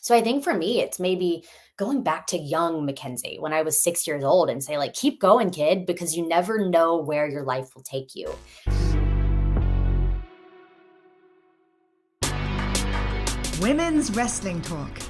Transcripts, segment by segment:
So I think for me, it's maybe going back to young Mackenzie when I was 6 years old and say, like, keep going, kid, because you never know where your life will take you. Women's Wrestling Talk,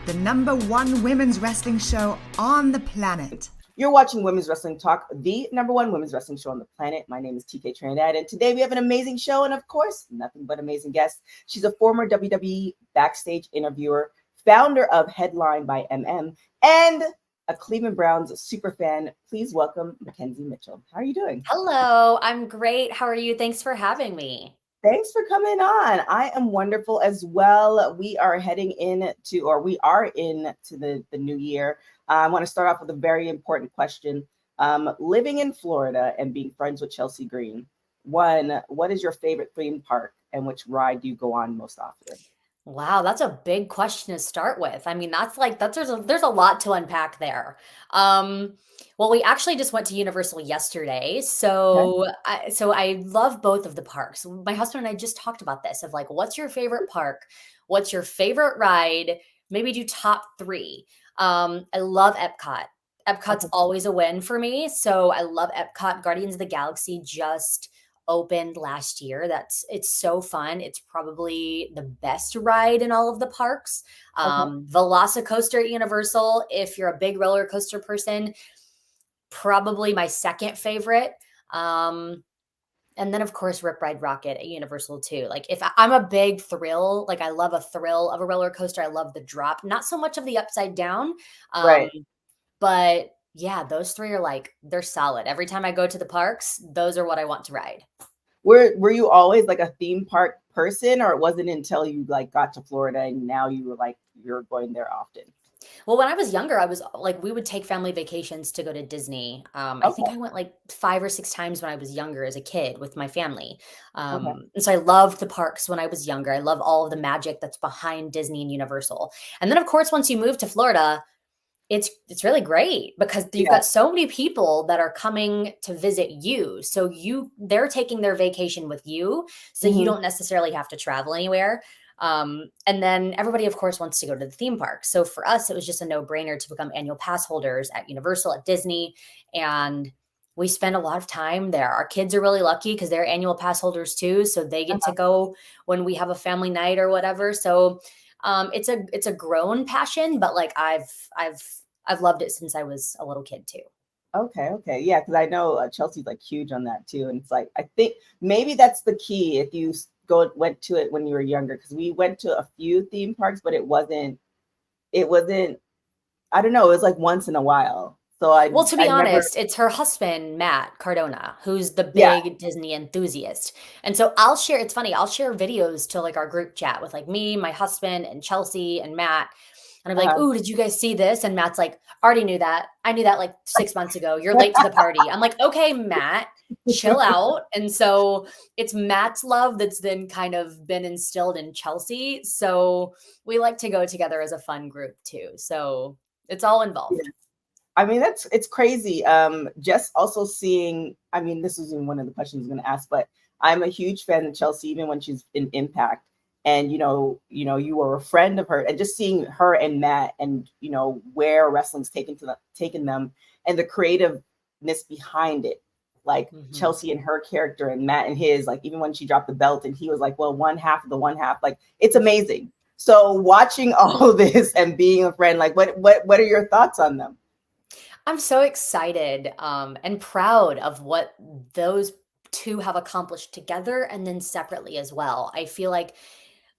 the #1 women's wrestling show on the planet. You're watching Women's Wrestling Talk, the #1 women's wrestling show on the planet. My name is TK Trinidad, and today we have an amazing show, and of course, nothing but amazing guests. She's a former WWE backstage interviewer, founder of Headline by MM, and a Cleveland Browns superfan. Please welcome Mackenzie Mitchell. How are you doing? Hello, I'm great. How are you? Thanks for having me. Thanks for coming on. I am wonderful as well. We are heading into, or we are into the new year. I want to start off with a very important question. Living in Florida and being friends with Chelsea Green, one, what is your favorite theme park and which ride do you go on most often? Wow, that's a big question to start with. I mean, there's a lot to unpack there. Um, well, we actually just went to Universal yesterday, Okay. so I love both of the parks. My husband and I just talked about this of like, what's your favorite park? What's your favorite ride? Maybe do top three. I love Epcot. Epcot's Okay. always a win for me, so I love Epcot. Guardians of the Galaxy just opened last year. It's so fun. It's probably the best ride in all of the parks. Okay. Velocicoaster at Universal, if you're a big roller coaster person, probably my second favorite. Um, and then of course Rip Ride Rocket at Universal too. Like I'm a big thrill, like I love a thrill of a roller coaster. I love the drop, not so much of the upside down. Um, Right. but yeah, those three are like they're solid. Every time I go to the parks, those are what I want to ride. Were you always like a theme park person, or it wasn't until you like got to Florida and now you were like you're going there often? Well, when I was younger, I was like, we would take family vacations to go to Disney. I think Okay. I went like 5 or 6 times when I was younger as a kid with my family. Okay. And so I loved the parks when I was younger. I love all of the magic that's behind Disney and Universal. And then, of course, once you move to Florida, it's really great because you've Yeah. got so many people that are coming to visit you. So they're taking their vacation with you, so you Hmm. don't necessarily have to travel anywhere. And then everybody, of course, wants to go to the theme park. So for us, it was just a no-brainer to become annual pass holders at Universal, at Disney, and we spend a lot of time there. Our kids are really lucky because they're annual pass holders too, so they get to go when we have a family night or whatever. So it's a grown passion, but like I've loved it since I was a little kid too. Okay, okay. Yeah, because I know Chelsea's like huge on that too. And it's like, I think maybe that's the key if you went to it when you were younger, because we went to a few theme parks, but it wasn't, I don't know, it was like once in a while. So Well, to I be never, honest, it's her husband, Matt Cardona, who's the yeah. big Disney enthusiast. And so it's funny, I'll share videos to like our group chat with like me, my husband, and Chelsea and Matt. And I'm like, Uh-huh. "Ooh, did you guys see this?" And Matt's like, "Already knew that. I knew that like 6 months ago. You're late to the party." I'm like, "Okay, Matt, chill out." And so it's Matt's love that's then kind of been instilled in Chelsea. So we like to go together as a fun group too. So it's all Yeah. involved. I mean, it's crazy. Just also seeing, I mean, this was even one of the questions I was going to ask, but I'm a huge fan of Chelsea, even when she's in Impact. And you were a friend of her, and just seeing her and Matt, and where wrestling's taken them, and the creativeness behind it, like Mhm. Chelsea and her character, and Matt and his, like even when she dropped the belt, and he was like, "Well, one half of the one half," like it's amazing. So watching all this and being a friend, like what are your thoughts on them? I'm so excited and proud of what those two have accomplished together and then separately as well. I feel like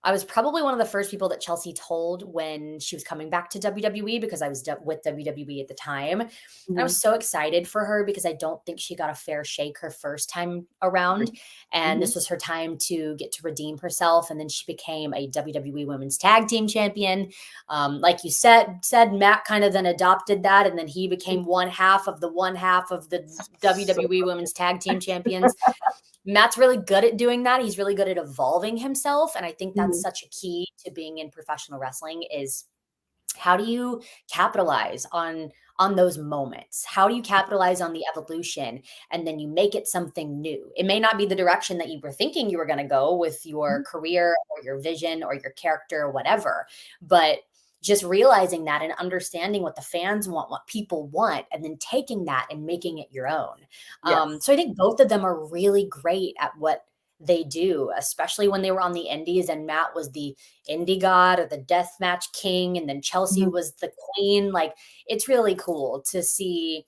I was probably one of the first people that Chelsea told when she was coming back to WWE because I was with WWE at the time. And I was Mhm. so excited for her because I don't think she got a fair shake her first time around. And Mhm. this was her time to get to redeem herself. And then she became a WWE Women's Tag Team Champion. Like you said, Matt kind of then adopted that, and then he became one half of the So WWE Women's Tag Team Champions. Matt's really good at doing that. He's really good at evolving himself, and I think that's mhm. such a key to being in professional wrestling is how do you capitalize on those moments? How do you capitalize on the evolution and then you make it something new? It may not be the direction that you were thinking you were going to go with your career or your vision or your character or whatever, but just realizing that and understanding what the fans want, what people want, and then taking that and making it your own. Yes. So I think both of them are really great at what they do, especially when they were on the indies and Matt was the indie god or the death match king, and then Chelsea Mhm. was the queen. Like, it's really cool to see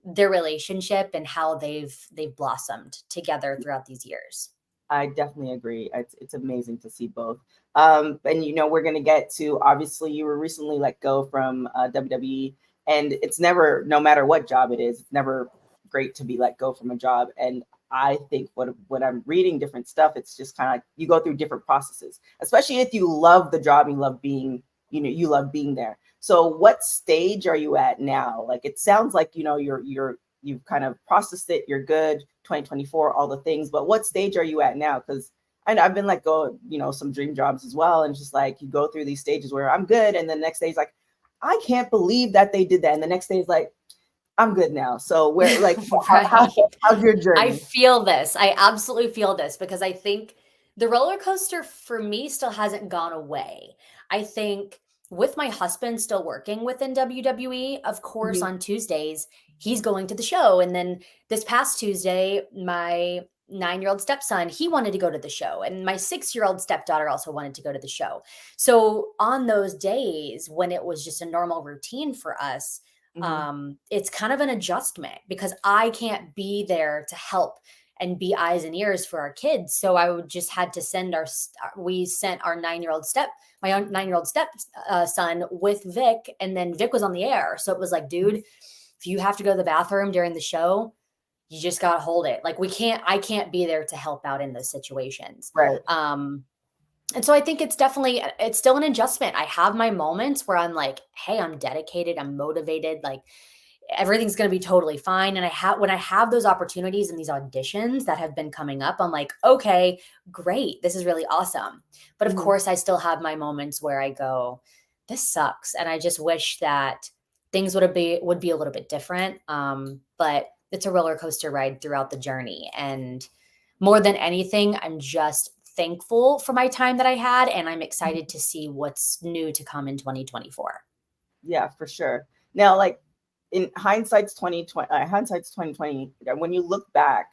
their relationship and how they've blossomed together throughout these years. I definitely agree. It's amazing to see both. And we're gonna get to, obviously you were recently let go from WWE, and it's never, no matter what job it is, it's never great to be let go from a job. And I think what I'm reading different stuff, it's just kind of like you go through different processes, especially if you love the job, you love being, you love being there. So what stage are you at now? Like, it sounds like, you've kind of processed it, you're good, 2024, all the things, but what stage are you at now? Because I've been let go of, some dream jobs as well. And just like, you go through these stages where I'm good. And the next day is like, I can't believe that they did that. And the next day is like, I'm good now. So where, like, Right. how's your I journey? feel this. I absolutely feel this because I think the roller coaster for me still hasn't gone away. I think with my husband still working within WWE, of course, Mhm. on Tuesdays, he's going to the show. And then this past Tuesday, my 9-year-old stepson, he wanted to go to the show. And my 6-year-old stepdaughter also wanted to go to the show. So on those days when it was just a normal routine for us, Mhm. it's kind of an adjustment because I can't be there to help and be eyes and ears for our kids. So I would just had to we sent our 9-year-old my own 9-year-old step son with Vic, and then Vic was on the air. So it was like, dude, if you have to go to the bathroom during the show, you just got to hold it. Like, I can't be there to help out in those situations. Right. And so I think it's still an adjustment. I have my moments where I'm like, hey, I'm dedicated, I'm motivated, like everything's going to be totally fine. And when I have those opportunities and these auditions that have been coming up, I'm like, okay, great. This is really awesome. But of Mhm. course, I still have my moments where I go, this sucks. And I just wish that things would be a little bit different. But it's a roller coaster ride throughout the journey. And more than anything, I'm just thankful for my time that I had, and I'm excited to see what's new to come in 2024. Yeah, for sure. Now, like, in hindsight's 2020, when you look back,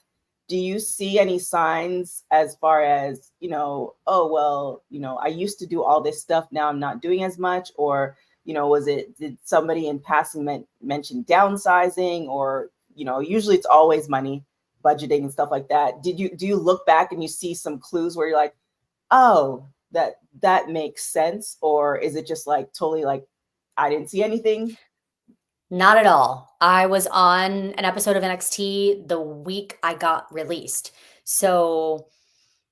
do you see any signs as far as, oh well, I used to do all this stuff, now I'm not doing as much? Or, did somebody in passing mention downsizing? Or, usually it's always money, budgeting and stuff like that. Do you look back and you see some clues where you're like, oh, that makes sense? Or is it just like totally like, I didn't see anything? Not at all. I was on an episode of NXT the week I got released. So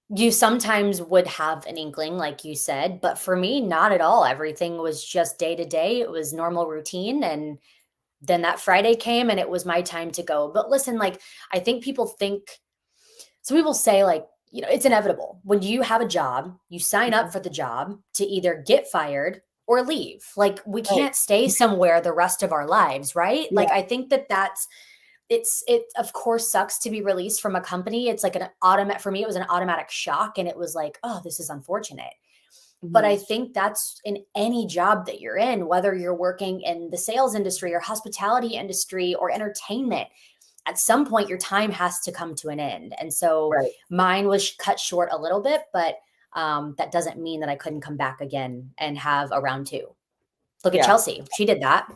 you sometimes would have an inkling, like you said, but for me, not at all. Everything was just day to day. It was normal routine. And then that Friday came and it was my time to go. But listen, like, I think some people say, like, it's inevitable. When you have a job, you sign up Mhm. for the job to either get fired or leave. Like, we Right. can't stay somewhere the rest of our lives, right? Yeah. Like, I think it of course sucks to be released from a company. It's like an automatic, for me, it was an automatic shock. And it was like, oh, this is unfortunate. But I Mhm. think that's in any job that you're in, whether you're working in the sales industry or hospitality industry or entertainment, at some point your time has to come to an end. And so Right. mine was cut short a little bit, but that doesn't mean that I couldn't come back again and have a round two. Look at Yeah. Chelsea. She did that.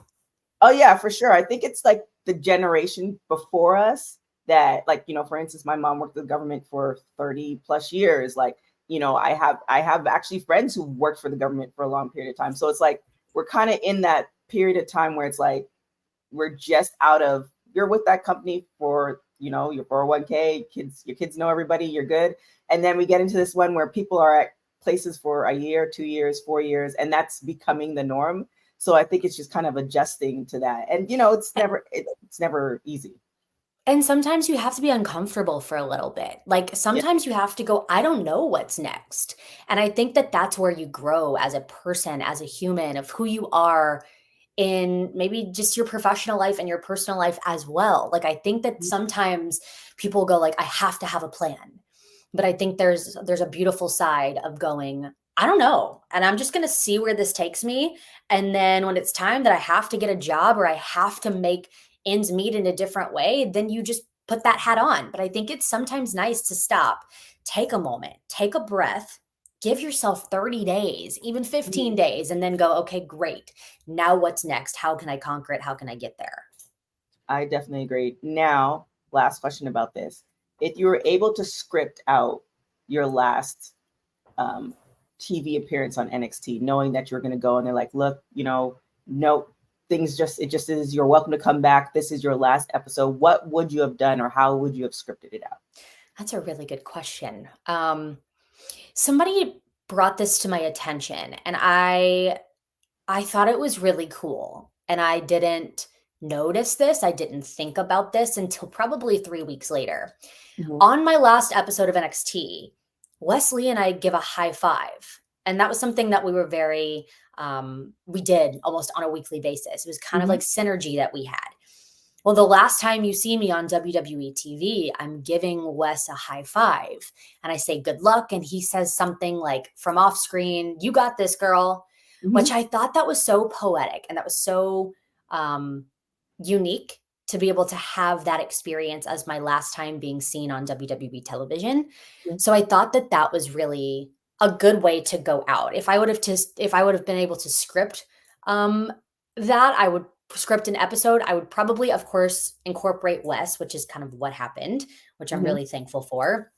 Oh yeah, for sure. I think it's like the generation before us that, like, for instance, my mom worked with the government for 30 plus years. Like, I have actually friends who worked for the government for a long period of time. So it's like we're kind of in that period of time where it's like we're just out of, you're with that company for, your 401k, your kids know everybody, you're good. And then we get into this one where people are at places for a year, 2 years, 4 years, and that's becoming the norm. So I think it's just kind of adjusting to that. And it's never easy. And sometimes you have to be uncomfortable for a little bit. Like, Yeah. sometimes you have to go, I don't know what's next. And I think that that's where you grow as a person, as a human, of who you are in maybe just your professional life and your personal life as well. Like, I think that sometimes people go like, I have to have a plan. But I think there's a beautiful side of going, I don't know. And I'm just going to see where this takes me. And then when it's time that I have to get a job or I have to make ends meet in a different way, then you just put that hat on. But I think it's sometimes nice to stop, take a moment, take a breath, give yourself 30 days, even 15 days, and then go, okay, great. Now what's next? How can I conquer it? How can I get there? I definitely agree. Now, last question about this. If you were able to script out your last TV appearance on NXT, knowing that you're going to go and they're like, look, no, it just is, you're welcome to come back. This is your last episode. What would you have done, or how would you have scripted it out? That's a really good question. Somebody brought this to my attention and I thought it was really cool. And I didn't notice this. I didn't think about this until probably 3 weeks later. Mhm. On my last episode of NXT, Wesley and I give a high five. And that was something that we were we did almost on a weekly basis. It was kind of like synergy that we had. Well, the last time you see me on WWE TV, I'm giving Wes a high five and I say, good luck. And he says something like from off screen, you got this, girl, which I thought that was so poetic and that was so unique to be able to have that experience as my last time being seen on WWE television. So I thought that that was really a good way to go out. If I would have been able to script that, I would script an episode. I would probably, of course, incorporate Wes, which is kind of what happened, which I'm really thankful for.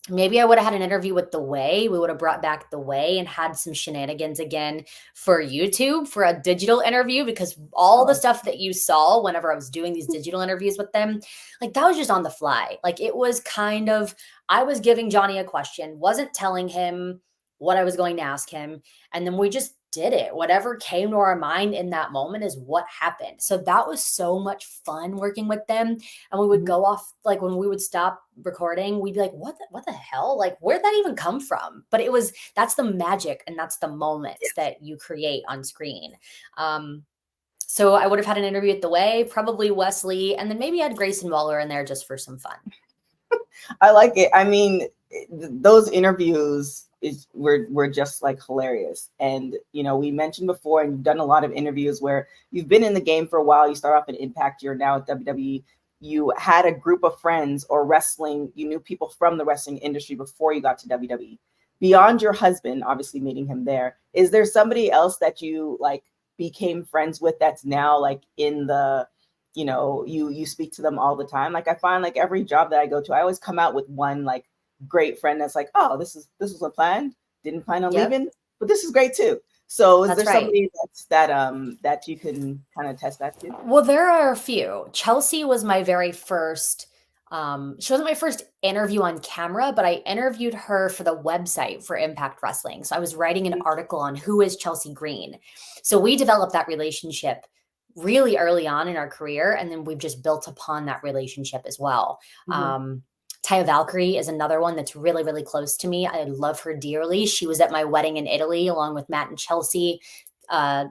Maybe I would have had an interview with The Way. We would have brought back The Way and had some shenanigans again for YouTube for a digital interview, because all the stuff that you saw whenever I was doing these digital interviews with them, like that was just on the fly. Like it was kind of, I was giving Johnny a question, wasn't telling him what I was going to ask him. And then we just did it. Whatever came to our mind in that moment is what happened. So that was so much fun working with them. And we would go off, like when we would stop recording, we'd be like, what the hell? Like, where'd that even come from? But that's the magic and that's the moments that you create on screen. So I would have had an interview at The Way, probably Wesley, and then maybe I had Grayson Waller in there just for some fun. I like it. I mean, those interviews were just like hilarious. And we mentioned before, and you've done a lot of interviews where you've been in the game for a while. You start off in Impact, you're now at WWE. You had a group of friends or wrestling, you knew people from the wrestling industry before you got to WWE. Beyond your husband, obviously meeting him there, is there somebody else that you like became friends with that's now like in the, you speak to them all the time? Like I find like every job that I go to, I always come out with one like great friend that's like, oh, this was a plan, didn't plan on leaving, but this is great too. So is there somebody that you can kind of test that to? Well, there are a few. Chelsea was my very first, she wasn't my first interview on camera, but I interviewed her for the website for Impact Wrestling. So I was writing an article on who is Chelsea Green. So we developed that relationship really early on in our career. And then we've just built upon that relationship as well. Taya Valkyrie is another one that's really, really close to me. I love her dearly. She was at my wedding in Italy along with Matt and Chelsea. I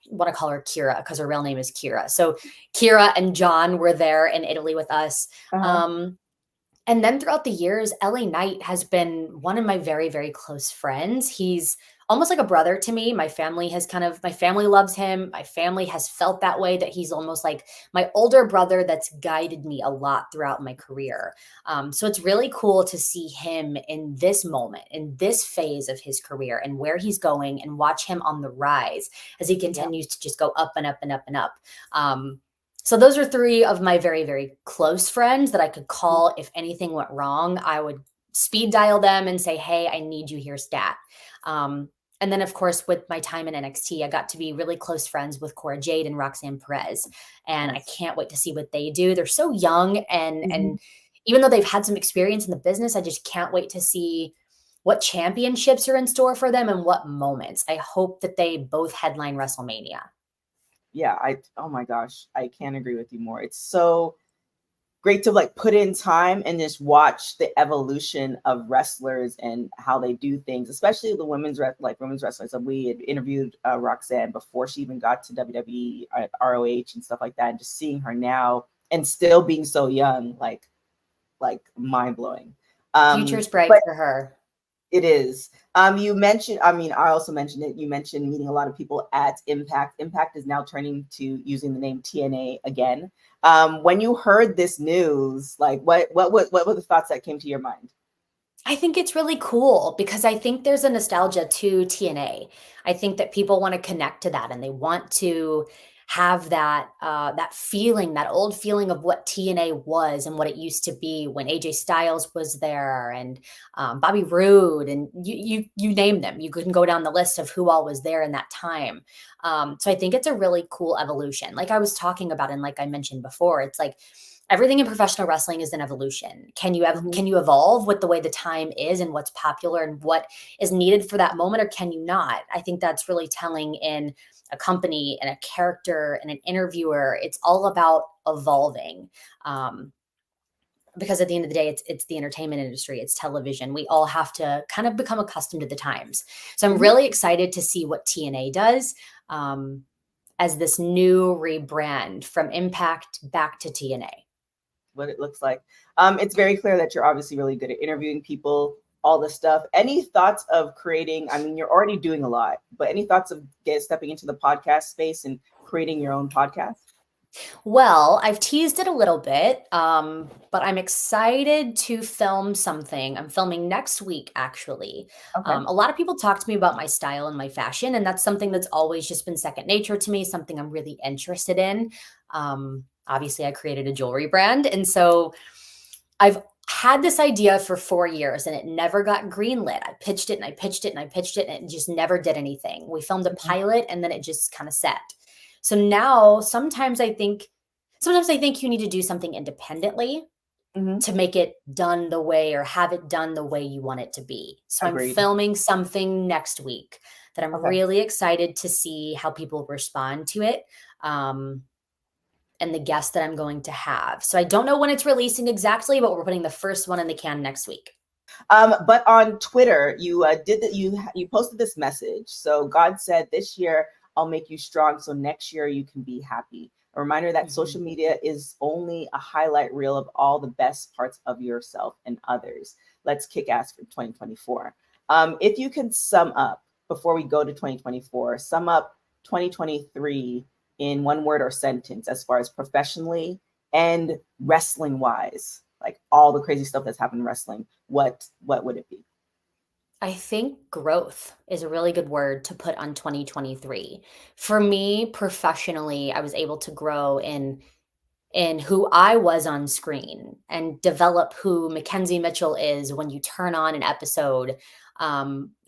want to call her Kira because her real name is Kira. So Kira and John were there in Italy with us. And then throughout the years, LA Knight has been one of my very, very close friends. He's almost like a brother to me. My family loves him. My family has felt that way, that he's almost like my older brother that's guided me a lot throughout my career. So it's really cool to see him in this moment, in this phase of his career and where he's going, and watch him on the rise as he continues to just go up and up and up and up. So those are three of my very, very close friends that I could call if anything went wrong. I would speed dial them and say, hey, I need you here stat. And then, of course, with my time in NXT, I got to be really close friends with Cora Jade and Roxanne Perez. And I can't wait to see what they do. They're so young. And even though they've had some experience in the business, I just can't wait to see what championships are in store for them and what moments. I hope that they both headline WrestleMania. Yeah, oh my gosh, I can't agree with you more. It's so great to like put in time and just watch the evolution of wrestlers and how they do things, especially the women's wrestlers. So we had interviewed Roxanne before she even got to WWE at ROH and stuff like that, and just seeing her now and still being so young, like mind blowing. Future's bright for her. It is. You mentioned, I also mentioned it. You mentioned meeting a lot of people at Impact. Impact is now turning to using the name TNA again. When you heard this news, like what were the thoughts that came to your mind? I think it's really cool because I think there's a nostalgia to TNA. I think that people want to connect to that and they want to have that feeling, that old feeling of what TNA was and what it used to be when AJ Styles was there and Bobby Roode and you name them. You can go down the list of who all was there in that time. So I think it's a really cool evolution. Like I was talking about and like I mentioned before, it's like everything in professional wrestling is an evolution. Mhm. Can you evolve with the way the time is and what's popular and what is needed for that moment, or can you not? I think that's really telling in a company and a character and an interviewer. It's all about evolving. Um, because at the end of the day, it's the entertainment industry, it's television. We all have to kind of become accustomed to the times. So I'm Mhm. really excited to see what TNA does as this new rebrand from Impact back to TNA. What it looks like. It's very clear that you're obviously really good at interviewing people, all this stuff. Any thoughts of creating? I mean, you're already doing a lot, but any thoughts of stepping into the podcast space and creating your own podcast? Well, I've teased it a little bit, but I'm excited to film something. I'm filming next week, actually. Okay. A lot of people talk to me about my style and my fashion, and that's something that's always just been second nature to me, something I'm really interested in. Obviously, I created a jewelry brand, and so I've had this idea for 4 years and it never got greenlit. I pitched it and I pitched it and I pitched it and it just never did anything. We filmed a Mhm. pilot and then it just kind of set. So now sometimes I think you need to do something independently Mhm. to make it done the way or have it done the way you want it to be. So I'm Agreed. filming something next week that I'm Okay. really excited to see how people respond to it. Um, and the guests that I'm going to have. So I don't know when it's releasing exactly, but we're putting the first one in the can next week. But on Twitter, you did that. You posted this message. So God said, "This year I'll make you strong, so next year you can be happy." A reminder that Mhm. social media is only a highlight reel of all the best parts of yourself and others. Let's kick ass for 2024. If you can sum up before we go to 2024, sum up 2023 in one word or sentence as far as professionally and wrestling wise, like all the crazy stuff that's happened in wrestling, what would it be? I think growth is a really good word to put on 2023. For me, professionally, I was able to grow in who I was on screen and develop who Mackenzie Mitchell is when you turn on an episode.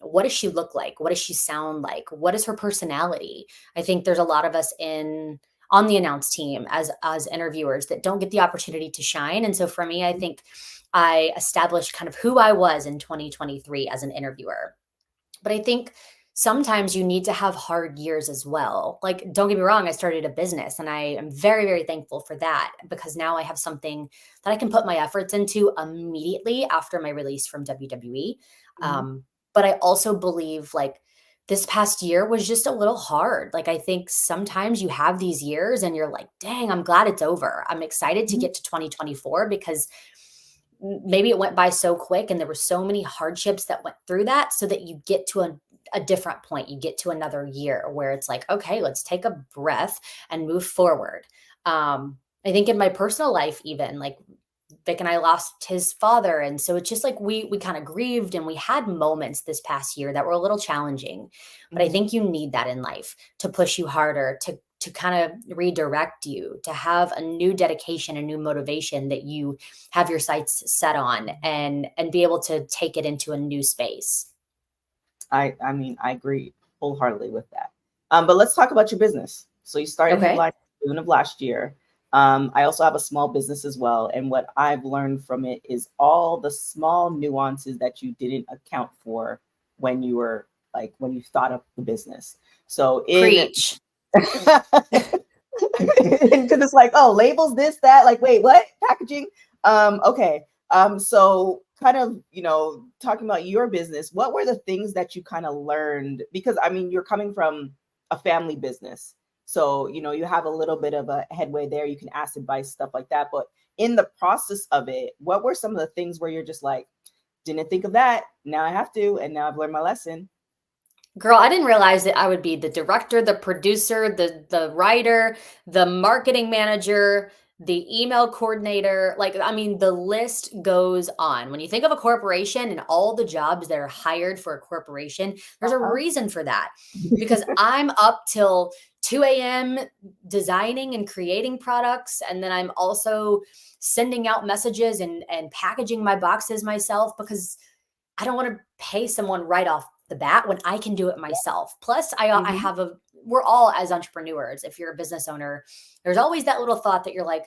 What does she look like? What does she sound like? What is her personality? I think there's a lot of us in on the announce team as interviewers that don't get the opportunity to shine. And so for me, I think I established kind of who I was in 2023 as an interviewer. But I think sometimes you need to have hard years as well. Like, don't get me wrong, I started a business and I am very, very thankful for that because now I have something that I can put my efforts into immediately after my release from WWE. Mhm. But I also believe like this past year was just a little hard. Like, I think sometimes you have these years and you're like, dang, I'm glad it's over. I'm excited to Mhm. get to 2024 because maybe it went by so quick and there were so many hardships that went through that so that you get to a different point. You get to another year where it's like, okay, let's take a breath and move forward. I think in my personal life, even like Vic and I lost his father. And so it's just like we kind of grieved and we had moments this past year that were a little challenging. But I Mhm. think you need that in life to push you harder, to kind of redirect you, to have a new dedication, a new motivation that you have your sights set on and be able to take it into a new space. I mean, I agree wholeheartedly with that. But let's talk about your business. So you started Okay. Headline June of last year. I also have a small business as well, and what I've learned from it is all the small nuances that you didn't account for when you were like when you thought of the business. So in Preach. because it's like, oh, labels, this, that, like, wait, what? Packaging? Okay. So kind of, talking about your business, what were the things that you kind of learned? Because I mean, you're coming from a family business. So, you have a little bit of a headway there. You can ask advice, stuff like that. But in the process of it, what were some of the things where you're just like, didn't think of that. Now I have to, and now I've learned my lesson. Girl, I didn't realize that I would be the director, the producer, the writer, the marketing manager, the email coordinator. Like, I mean, the list goes on. When you think of a corporation and all the jobs that are hired for a corporation, there's a reason for that. Because I'm up till 2 a.m. designing and creating products. And then I'm also sending out messages and packaging my boxes myself, because I don't want to pay someone right off the bat when I can do it myself. Plus, I have we're all, as entrepreneurs, if you're a business owner, there's always that little thought that you're like,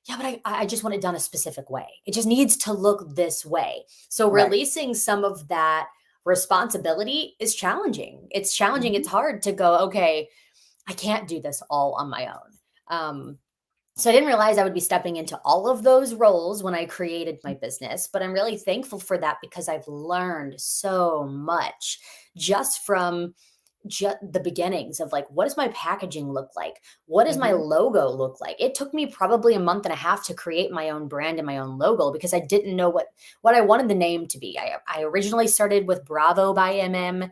yeah, but I just want it done a specific way. It just needs to look this way. So releasing some of that responsibility is challenging. It's challenging. It's hard to go, okay, I can't do this all on my own. So I didn't realize I would be stepping into all of those roles when I created my business, but I'm really thankful for that, because I've learned so much just from the beginnings of like, what does my packaging look like? What does my logo look like? It took me probably a month and a half to create my own brand and my own logo, because I didn't know what I wanted the name to be. I originally started with Bravo by MM.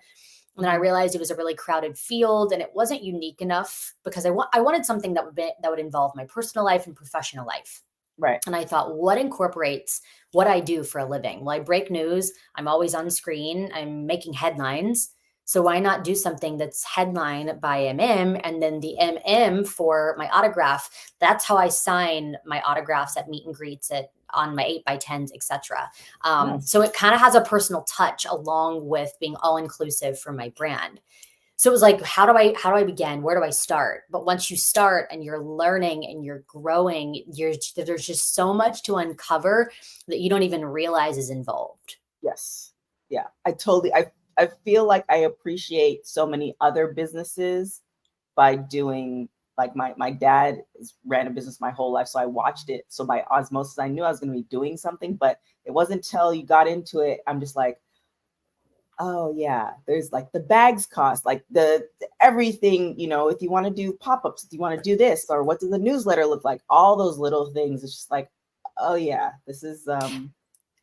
And then I realized it was a really crowded field and it wasn't unique enough, because I wanted something that would involve my personal life and professional life. Right. And I thought, what incorporates what I do for a living? Well, I break news. I'm always on screen. I'm making headlines. So why not do something that's headline by MM, and then the MM for my autograph? That's how I sign my autographs at meet and greets on my 8x10s, etc. So it kind of has a personal touch along with being all inclusive for my brand. So it was like, how do I begin? Where do I start? But once you start and you're learning and you're growing, there's just so much to uncover that you don't even realize is involved. Yes. Yeah. I feel like I appreciate so many other businesses by doing, like my dad ran a business my whole life. So I watched it. So by osmosis, I knew I was going to be doing something, but it wasn't until you got into it. I'm just like, oh yeah, there's like the bags cost, like the everything, if you want to do pop-ups, if you want to do this, or what does the newsletter look like? All those little things. It's just like, oh yeah, this is, and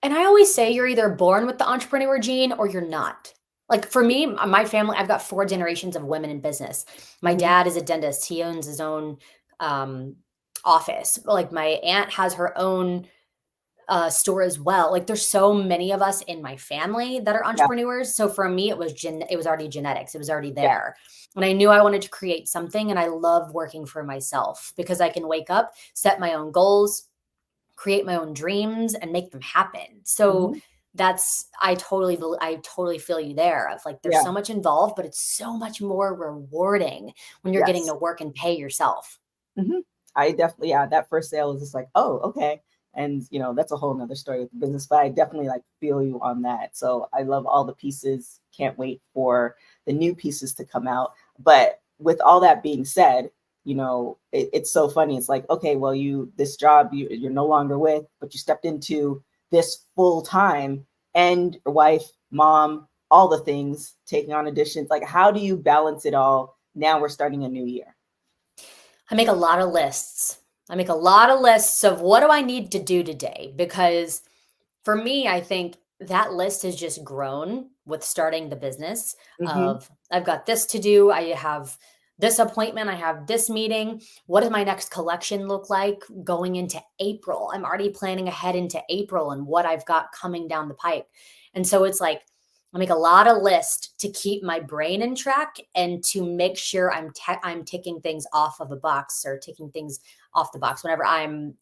I always say you're either born with the entrepreneur gene or you're not. Like for me, my family, I've got 4 generations of women in business. My dad is a dentist. He owns his own office. Like my aunt has her own store as well. Like there's so many of us in my family that are entrepreneurs. So for me, it was already genetics. It was already there. And I knew I wanted to create something, and I love working for myself because I can wake up, set my own goals, create my own dreams, and make them happen. So I totally feel you there, of like, there's so much involved, but it's so much more rewarding when you're getting to work and pay yourself. I definitely, that first sale was just like, oh, okay. And, that's a whole nother story with the business, but I definitely like feel you on that. So I love all the pieces. Can't wait for the new pieces to come out. But with all that being said, it's so funny. It's like, okay, well, this job you're no longer with, but you stepped into this full time, and your wife, mom, all the things, taking on additions. Like, how do you balance it all? Now we're starting a new year. I make a lot of lists. Of what do I need to do today? Because for me, I think that list has just grown with starting the business of, I've got this to do. I have this appointment. I have this meeting. What does my next collection look like going into April? I'm already planning ahead into April and what I've got coming down the pipe. And so it's like, I make a lot of lists to keep my brain in track and to make sure I'm ticking things off of a box, or ticking things off the box whenever I'm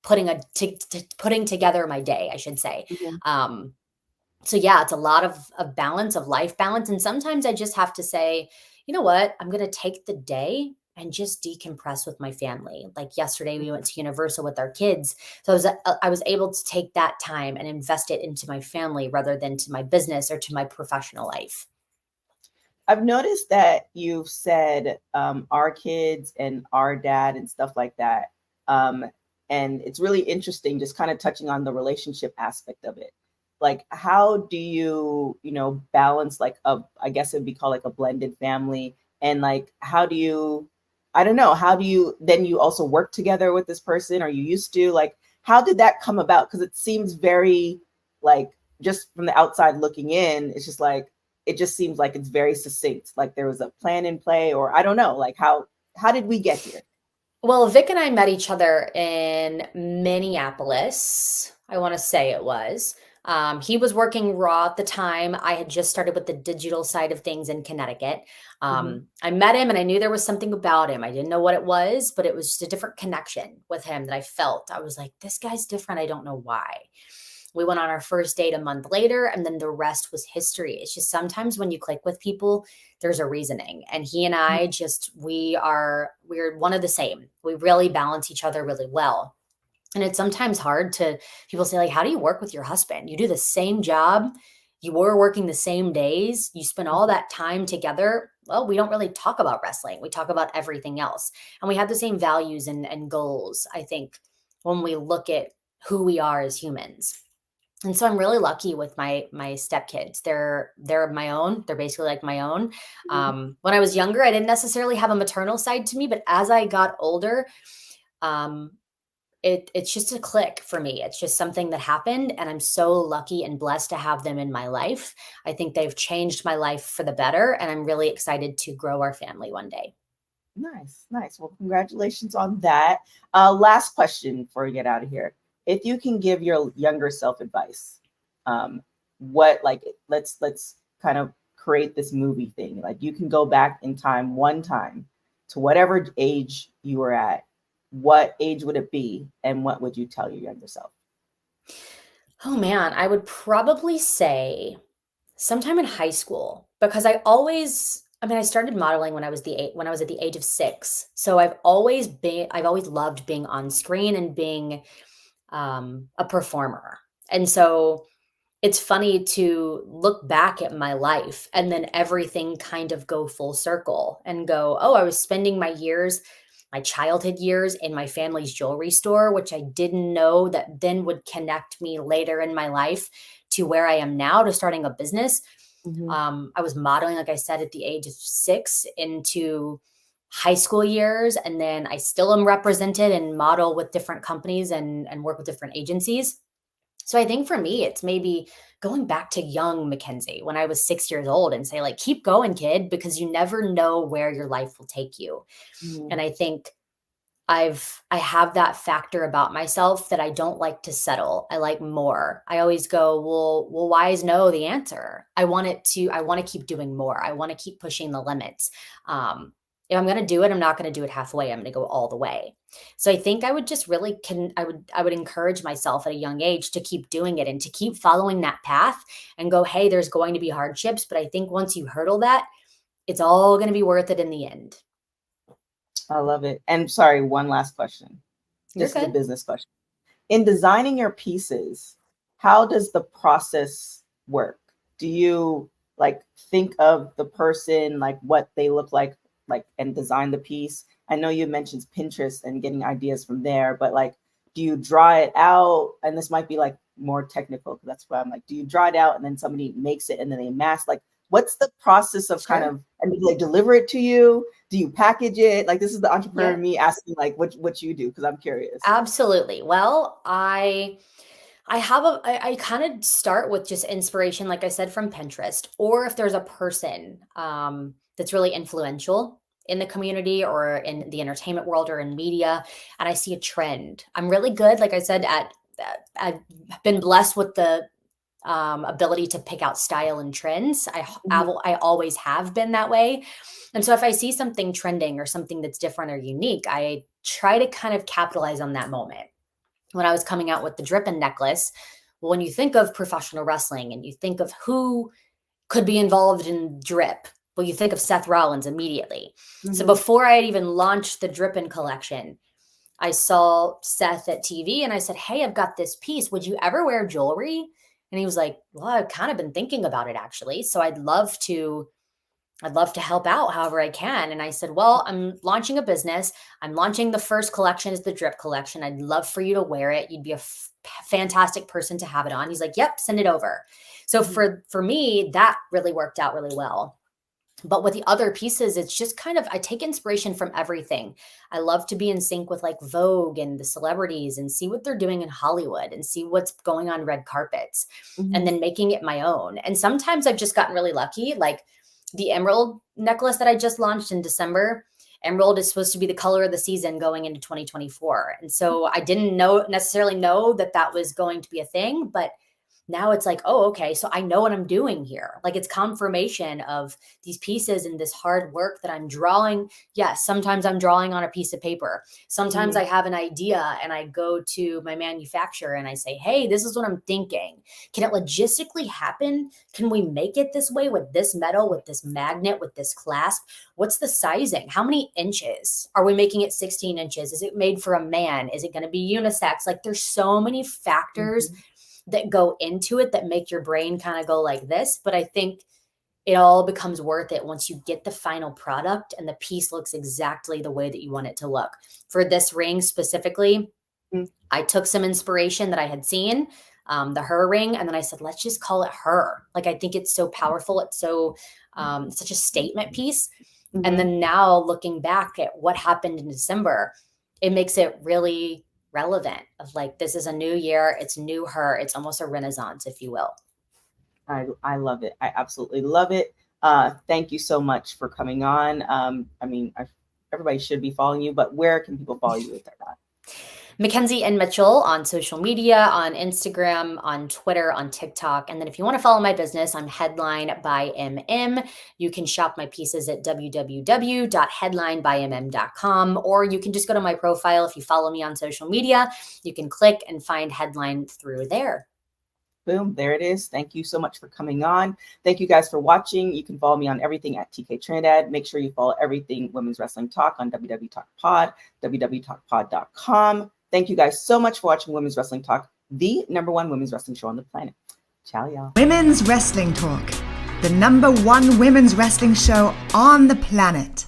putting together my day, I should say. So yeah, it's a lot of balance, of life balance. And sometimes I just have to say, you know what, I'm going to take the day and just decompress with my family. Like yesterday, we went to Universal with our kids. So I was able to take that time and invest it into my family rather than to my business or to my professional life. I've noticed that you've said our kids and our dad and stuff like that. And it's really interesting, just kind of touching on the relationship aspect of it. Like, how do you, balance like I guess it'd be called like a blended family, and like, how do you then you also work together with this person, or you used to, like, how did that come about? Because it seems very like just from the outside looking in, it's just like, it just seems like it's very succinct. Like there was a plan in play, or I don't know, like how did we get here? Well, Vic and I met each other in Minneapolis. I want to say it was. He was working Raw at the time. I had just started with the digital side of things in Connecticut. I met him and I knew there was something about him. I didn't know what it was, but it was just a different connection with him that I felt. I was like, this guy's different. I don't know why. We went on our first date a month later, and then the rest was history. It's just sometimes when you click with people, there's a reasoning. And he and I just, we're one of the same. We really balance each other really well. And it's sometimes hard to, people say, like, how do you work with your husband? You do the same job. You were working the same days. You spend all that time together. Well, we don't really talk about wrestling. We talk about everything else. And we have the same values and goals, I think, when we look at who we are as humans. And so I'm really lucky with my stepkids. They're my own. They're basically like my own. When I was younger, I didn't necessarily have a maternal side to me, but as I got older, it's just a click for me. It's just something that happened, and I'm so lucky and blessed to have them in my life. I think they've changed my life for the better, and I'm really excited to grow our family one day. Nice. Well, congratulations on that. Last question before we get out of here. If you can give your younger self advice, let's kind of create this movie thing. Like you can go back in time, one time, to whatever age you were at. What age would it be, and what would you tell your younger self? Oh man, I would probably say sometime in high school, because I started modeling when I was at the age of 6. So I've always loved being on screen and being a performer. And so it's funny to look back at my life and then everything kind of go full circle and go, oh, I was spending my childhood years in my family's jewelry store, which I didn't know that then would connect me later in my life to where I am now, to starting a business. I was modeling, like I said, at the age of 6 into high school years. And then I still am represented and model with different companies and work with different agencies. So I think for me, it's maybe going back to young Mackenzie when I was 6 years old and say, like, keep going, kid, because you never know where your life will take you. And I think I have that factor about myself that I don't like to settle. I like more. I always go, well, why is no the answer? I want to keep doing more. I want to keep pushing the limits. If I'm going to do it, I'm not going to do it halfway. I'm going to go all the way. So I think I would just really I would encourage myself at a young age to keep doing it and to keep following that path and go, hey, there's going to be hardships, but I think once you hurdle that, it's all going to be worth it in the end. I love it. And sorry, one last question. This is a business question. In designing your pieces, how does the process work? Do you like think of the person, like what they look like, and design the piece? I know you mentioned Pinterest and getting ideas from there, but like, do you draw it out? And this might be like more technical, because that's why I'm like, do you draw it out and then somebody makes it and then they mask? Like, what's the process of kind of, and do they deliver it to you? Do you package it? Like, this is the entrepreneur in me asking like what you do, because I'm curious. Absolutely. Well, I kind of start with just inspiration, like I said, from Pinterest, or if there's a person that's really influential in the community or in the entertainment world or in media, and I see a trend. I'm really good, like I said, I've been blessed with the ability to pick out style and trends. I always have been that way. And so if I see something trending or something that's different or unique, I try to kind of capitalize on that moment. When I was coming out with the drippin' necklace, well, when you think of professional wrestling and you think of who could be involved in drip, well, you think of Seth Rollins immediately. So before I had even launched the drippin' collection, I saw Seth at TV and I said, hey, I've got this piece. Would you ever wear jewelry? And he was like, well, I've kind of been thinking about it, actually. So I'd love to help out however I can. And I said, well, I'm launching a business. I'm launching the first collection is the drip collection. I'd love for you to wear it. You'd be a fantastic person to have it on. He's like, yep, send it over. So for me, that really worked out really well. But with the other pieces, it's just kind of, I take inspiration from everything. I love to be in sync with like Vogue and the celebrities and see what they're doing in Hollywood and see what's going on red carpets and then making it my own. And sometimes I've just gotten really lucky. Like the emerald necklace that I just launched in December, emerald is supposed to be the color of the season going into 2024. And so I didn't necessarily know that that was going to be a thing, but now it's like, oh, okay, so I know what I'm doing here. Like it's confirmation of these pieces and this hard work that I'm drawing. Yes, sometimes I'm drawing on a piece of paper. Sometimes I have an idea and I go to my manufacturer and I say, hey, this is what I'm thinking. Can it logistically happen? Can we make it this way with this metal, with this magnet, with this clasp? What's the sizing? How many inches? Are we making it 16 inches? Is it made for a man? Is it going to be unisex? Like there's so many factors that go into it that make your brain kind of go like this. But I think it all becomes worth it once you get the final product and the piece looks exactly the way that you want it to look. For this ring specifically, I took some inspiration that I had seen, the her ring, and then I said, let's just call it her. Like, I think it's so powerful. It's so such a statement piece. And then now looking back at what happened in December, it makes it really relevant of like, this is a new year. It's new her. It's almost a renaissance, if you will. I love it. I absolutely love it. Thank you so much for coming on. I mean, everybody should be following you, but where can people follow you if they're not? McKenzie and Mitchell on social media, on Instagram, on Twitter, on TikTok. And then if you want to follow my business, I'm Headline by MM. You can shop my pieces at www.headlinebymm.com, or you can just go to my profile. If you follow me on social media, you can click and find Headline through there. Boom, there it is. Thank you so much for coming on. Thank you guys for watching. You can follow me on everything at TK Trinidad. Make sure you follow everything Women's Wrestling Talk on WW Talk Pod, www.talkpod.com. Thank you guys so much for watching Women's Wrestling Talk, the #1 women's wrestling show on the planet. Ciao, y'all. Women's Wrestling Talk, the #1 women's wrestling show on the planet.